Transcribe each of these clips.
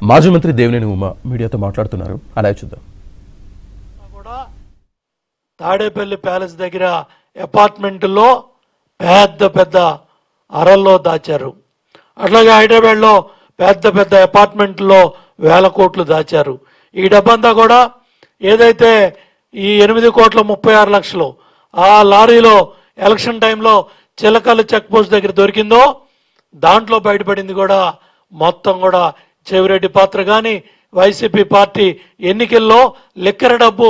మాజీ మంత్రి దేవినేని ఉమా మీడియాతో మాట్లాడుతున్నారు. అలా చూద్దాం. కూడా తాడేపల్లి ప్యాలెస్ దగ్గర అపార్ట్మెంట్లో పెద్ద పెద్ద అరల్లో దాచారు. అట్లాగే హైదరాబాద్లో పెద్ద పెద్ద అపార్ట్మెంట్లో వేల కోట్లు దాచారు. ఈ డబ్బంతా కూడా ఏదైతే ఈ 8,36,00,000 ఆ లారీలో ఎలక్షన్ టైంలో చిలకల్లు చెక్ పోస్ట్ దగ్గర దొరికిందో దాంట్లో బయటపడింది కూడా మొత్తం కూడా చెవిరెడ్డి పాత్ర. కానీ వైసీపీ పార్టీ ఎన్నికల్లో లిక్కర డబ్బు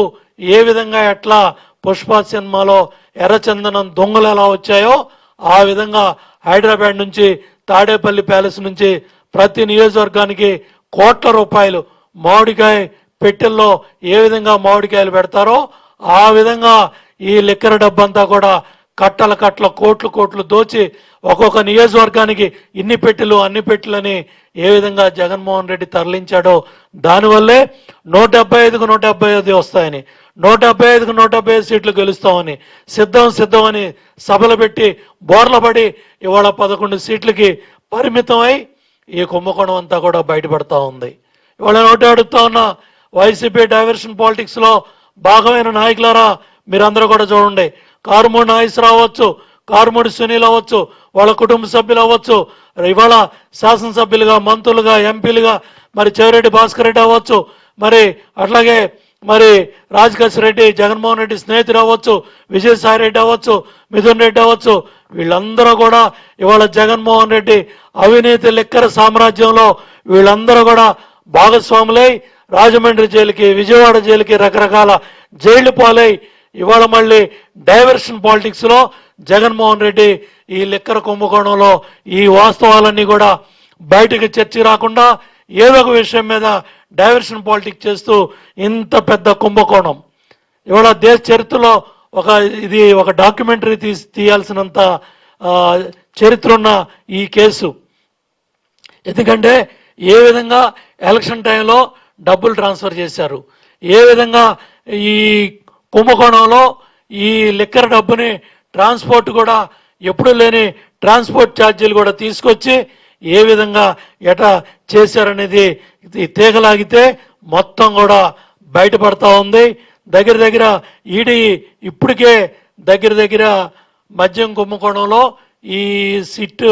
ఏ విధంగా ఎట్లా పుష్ప సినిమాలో ఎర్రచందనం దొంగలు ఎలా వచ్చాయో ఆ విధంగా హైదరాబాద్ నుంచి తాడేపల్లి ప్యాలెస్ నుంచి ప్రతి నియోజకవర్గానికి కోట్ల రూపాయలు మామిడికాయ పెట్టెల్లో ఏ విధంగా మామిడికాయలు పెడతారో ఆ విధంగా ఈ లిక్కర డబ్బంతా కూడా కట్టల కట్టల కోట్లు కోట్లు దోచి ఒక్కొక్క నియోజకవర్గానికి ఇన్ని పెట్టెలు అన్ని పెట్టెలని ఏ విధంగా జగన్మోహన్ రెడ్డి తరలించాడో దానివల్లే 175కు 175 వస్తాయని, 175కు 175 సీట్లు గెలుస్తామని సిద్ధం అని సభలు పెట్టి బోర్ల పడి ఇవాళ 11 సీట్లకి పరిమితమై ఈ కుంభకోణం అంతా కూడా బయటపడతా ఉంది. ఇవాళ నోటి అడుగుతా ఉన్న వైసీపీ డైవర్షన్ పాలిటిక్స్లో భాగమైన నాయకులారా, మీరందరూ కూడా చూడండి. కారుమూడి నాగేశ్వరరావు అవ్వచ్చు, కారుమూడి సునీల్ అవ్వచ్చు, వాళ్ళ కుటుంబ సభ్యులు అవ్వచ్చు, ఇవాళ శాసనసభ్యులుగా మంత్రులుగా ఎంపీలుగా మరి చెవిరెడ్డి భాస్కర్ రెడ్డి అవ్వచ్చు, మరి అట్లాగే మరి రాజకేశ్ రెడ్డి జగన్మోహన్ రెడ్డి స్నేహితుడు అవ్వచ్చు, విజయసాయి రెడ్డి అవ్వచ్చు, మిథున్ రెడ్డి అవ్వచ్చు, వీళ్ళందరూ కూడా ఇవాళ జగన్మోహన్ రెడ్డి అవినీతి లిక్కర సామ్రాజ్యంలో వీళ్ళందరూ కూడా భాగస్వాములై రాజమండ్రి జైలుకి, విజయవాడ జైలుకి, రకరకాల జైళ్లు పాలై ఇవాళ మళ్ళీ డైవర్షన్ పాలిటిక్స్లో జగన్మోహన్ రెడ్డి ఈ లిక్కర కుంభకోణంలో ఈ వాస్తవాలన్నీ కూడా బయటకు చర్చ రాకుండా ఏదో ఒక విషయం మీద డైవర్షన్ పాలిటిక్స్ చేస్తూ ఇంత పెద్ద కుంభకోణం ఇవాళ దేశ చరిత్రలో ఇది ఒక డాక్యుమెంటరీ తీయాల్సినంత చరిత్ర ఉన్న ఈ కేసు. ఎందుకంటే ఏ విధంగా ఎలక్షన్ టైంలో డబ్బులు ట్రాన్స్ఫర్ చేశారు, ఏ విధంగా ఈ కుంభకోణంలో ఈ లిక్కర్ డబ్బుని ట్రాన్స్పోర్ట్ కూడా ఎప్పుడు లేని ట్రాన్స్పోర్ట్ ఛార్జీలు కూడా తీసుకొచ్చి ఏ విధంగా ఎటా చేశారనేది తీగలాగితే మొత్తం కూడా బయటపడతా ఉంది. దగ్గర ఈడీ ఇప్పటికే దగ్గర మద్యం కుంభకోణంలో ఈ సిట్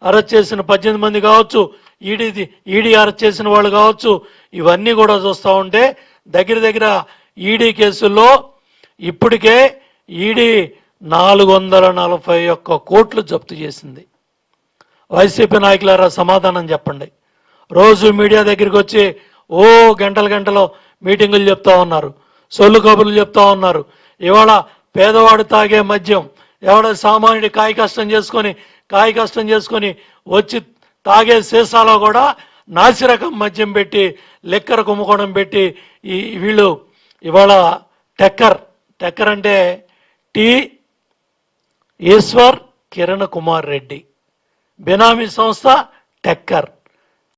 అరెస్ట్ చేసిన 18 మంది కావచ్చు, ఈడీ అరెస్ట్ చేసిన వాళ్ళు కావచ్చు, ఇవన్నీ కూడా చూస్తూ ఉంటే దగ్గర ఈడీ కేసుల్లో ఇప్పటికే ఈడీ 441 కోట్లు జప్తు చేసింది. వైసీపీ నాయకులారా సమాధానం చెప్పండి. రోజు మీడియా దగ్గరికి వచ్చి గంటలు మీటింగులు చెప్తా ఉన్నారు, సొల్లు కబుర్లు చెప్తా ఉన్నారు. ఇవాళ పేదవాడు తాగే మద్యం ఎవడ సామాన్యుడి కాయ కష్టం చేసుకొని వచ్చి తాగే సీసాలో కూడా నాసిరకం మద్యం పెట్టి లిక్కర కుంభకోణం పెట్టి వీళ్ళు ఇవాళ టెక్కర్ అంటే టి ఈశ్వర్ కిరణ్ కుమార్ రెడ్డి బినామీ సంస్థ టెక్కర్.